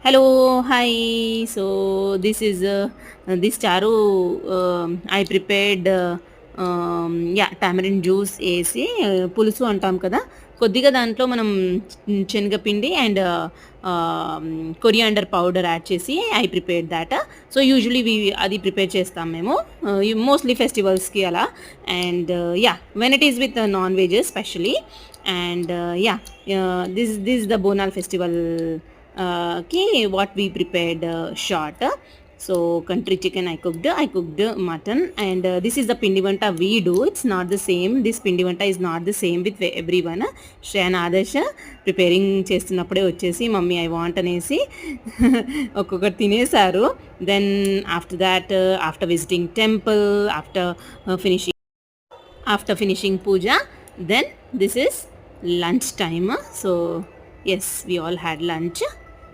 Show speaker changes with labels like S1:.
S1: Hello, hi. So this charu. I prepared tamarind juice వేసి పులుసు అంటాం కదా. కొద్దిగా దాంట్లో మనం శనగపిండి అండ్ కొరియాండర్ పౌడర్ యాడ్ చేసి I prepared that. So usually అది ప్రిపేర్ చేస్తాం మేము మోస్ట్లీ ఫెస్టివల్స్కి అలా. And when it is with non veg especially. And this the Bonal festival ki what we prepared short. So country chicken I cooked mutton. And this is the pindi vanta we do. It's not the same, this pindi vanta is not the same with everyone. Shreya Adarsh preparing చేస్తున్నప్పుడే వచ్చేసి mummy I want అనేసి ఒక్కొక్కటి తినేసారు. Then after that after visiting temple, after finishing puja, then this is lunch time. So yes, we all had lunch.